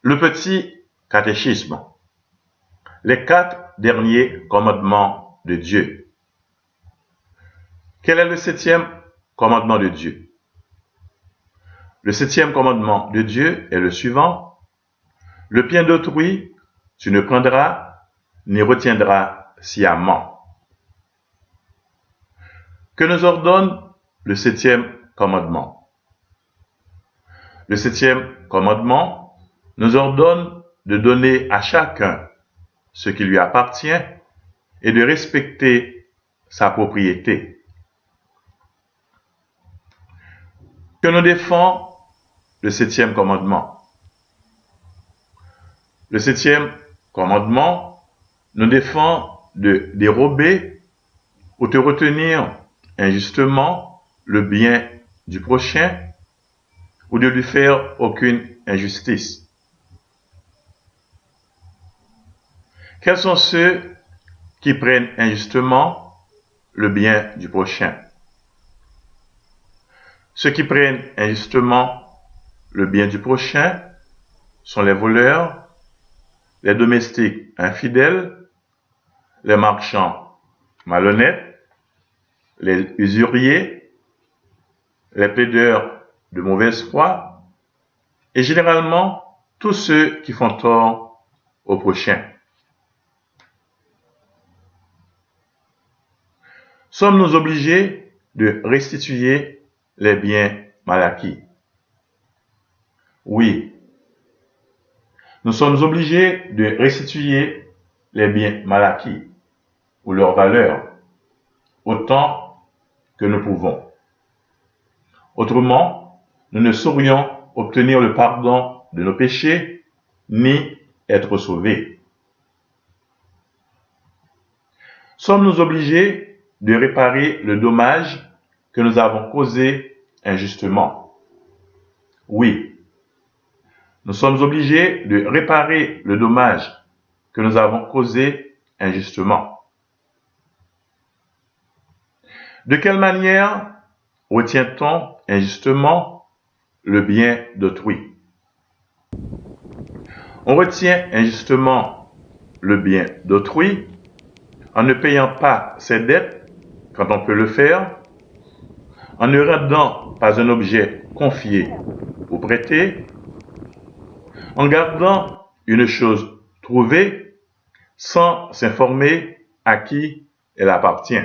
Le petit catéchisme. Les 4 derniers commandements de Dieu. Quel est le 7e commandement de Dieu? Le 7e commandement de Dieu est le suivant. Le bien d'autrui, tu ne prendras ni retiendras sciemment. Que nous ordonne le 7e commandement? Le 7e commandement nous ordonne de donner à chacun ce qui lui appartient et de respecter sa propriété. Que nous défend le 7e commandement? Le 7e commandement nous défend de dérober ou de retenir injustement le bien du prochain ou de lui faire aucune injustice. Quels sont ceux qui prennent injustement le bien du prochain? Ceux qui prennent injustement le bien du prochain sont les voleurs, les domestiques infidèles, les marchands malhonnêtes, les usuriers, les plaideurs de mauvaise foi et généralement tous ceux qui font tort au prochain. Sommes-nous obligés de restituer les biens mal acquis? Oui. Nous sommes obligés de restituer les biens mal acquis ou leur valeur autant que nous pouvons. Autrement, nous ne saurions obtenir le pardon de nos péchés ni être sauvés. Sommes-nous obligés de réparer le dommage que nous avons causé injustement? Oui. Nous sommes obligés de réparer le dommage que nous avons causé injustement. De quelle manière retient-on injustement le bien d'autrui? On retient injustement le bien d'autrui en ne payant pas ses dettes quand on peut le faire, en ne rendant pas un objet confié ou prêté, en gardant une chose trouvée sans s'informer à qui elle appartient.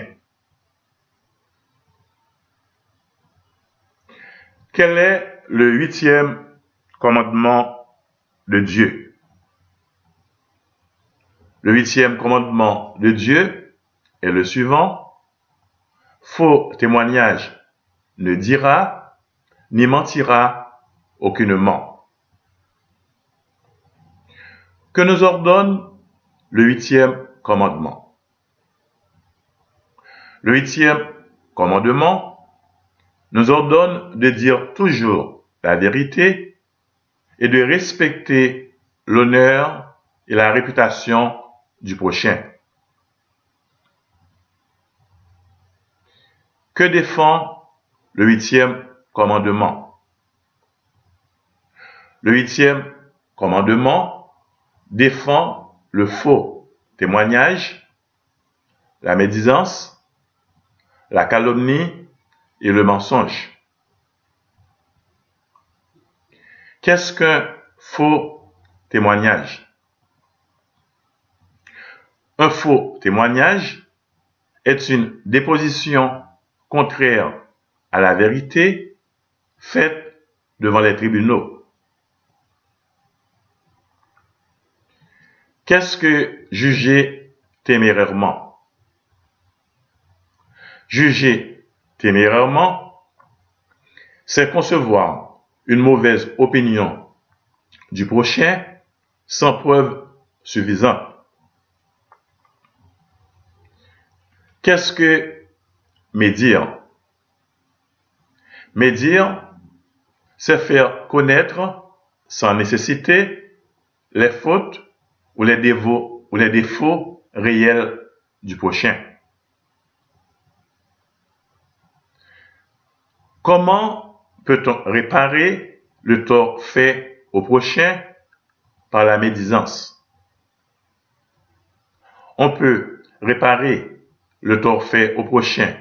Quel est le 8e commandement de Dieu? Le 8e commandement de Dieu est le suivant. Faux témoignage ne dira ni mentira aucunement. Que nous ordonne le 8e commandement? Le 8e commandement nous ordonne de dire toujours la vérité et de respecter l'honneur et la réputation du prochain. Que défend le 8e commandement? Le 8e commandement défend le faux témoignage, la médisance, la calomnie et le mensonge. Qu'est-ce qu'un faux témoignage? Un faux témoignage est une déposition contraire à la vérité faite devant les tribunaux. Qu'est-ce que juger témérairement? Juger témérairement, c'est concevoir une mauvaise opinion du prochain sans preuve suffisante. Qu'est-ce que médire? Médire, c'est faire connaître sans nécessité les fautes ou les défauts réels du prochain. Comment peut-on réparer le tort fait au prochain par la médisance. On peut réparer le tort fait au prochain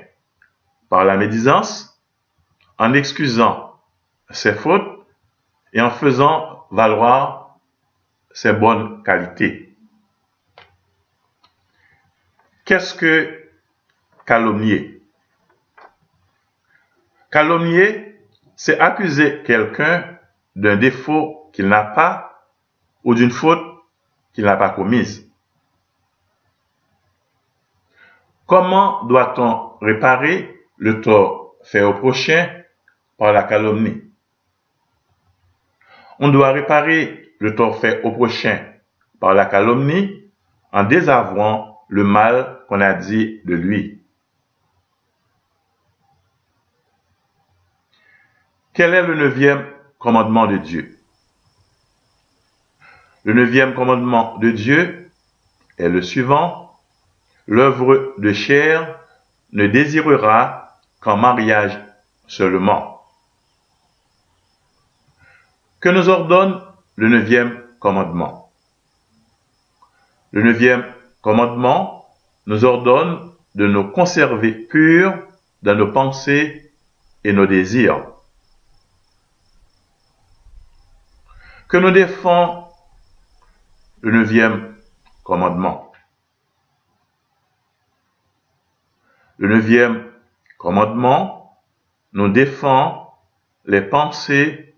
par la médisance, en excusant ses fautes et en faisant valoir ses bonnes qualités. Qu'est-ce que calomnier? Calomnier, c'est accuser quelqu'un d'un défaut qu'il n'a pas ou d'une faute qu'il n'a pas commise. Comment doit-on réparer le tort fait au prochain par la calomnie? On doit réparer le tort fait au prochain par la calomnie en désavouant le mal qu'on a dit de lui. Quel est le 9e commandement de Dieu? Le 9e commandement de Dieu est le suivant. L'œuvre de chair ne désirera qu'en mariage seulement. Que nous ordonne le 9e commandement? Le 9e commandement nous ordonne de nous conserver purs dans nos pensées et nos désirs. Que nous défend le 9e commandement? Le 9e commandement nous défend les pensées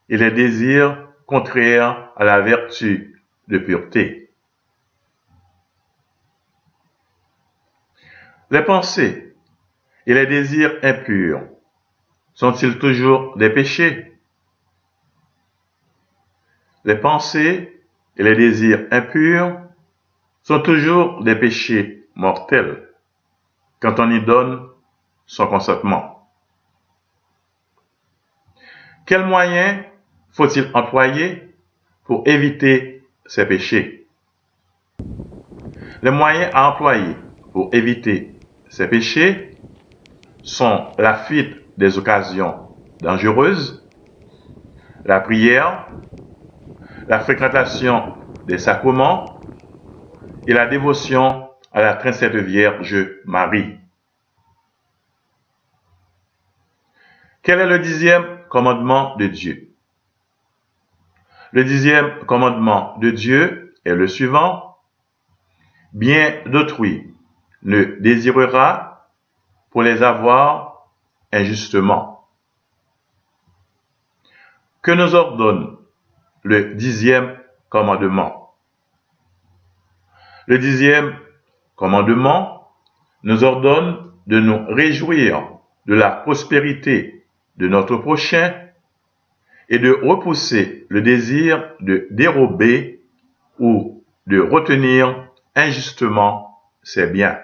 et les désirs contraires à la vertu de pureté. Les pensées et les désirs impurs sont-ils toujours des péchés? Les pensées et les désirs impurs sont toujours des péchés mortels quand on y donne son consentement. Quels moyens faut-il employer pour éviter ces péchés? Les moyens à employer pour éviter ces péchés sont la fuite des occasions dangereuses, la prière, la fréquentation des sacrements et la dévotion à la très sainte Vierge Marie. Quel est le 10e commandement de Dieu? Le 10e commandement de Dieu est le suivant. Bien d'autrui ne désirera pour les avoir injustement. Que nous ordonne le 10e commandement? Le 10e commandement nous ordonne de nous réjouir de la prospérité de notre prochain et de repousser le désir de dérober ou de retenir injustement ses biens.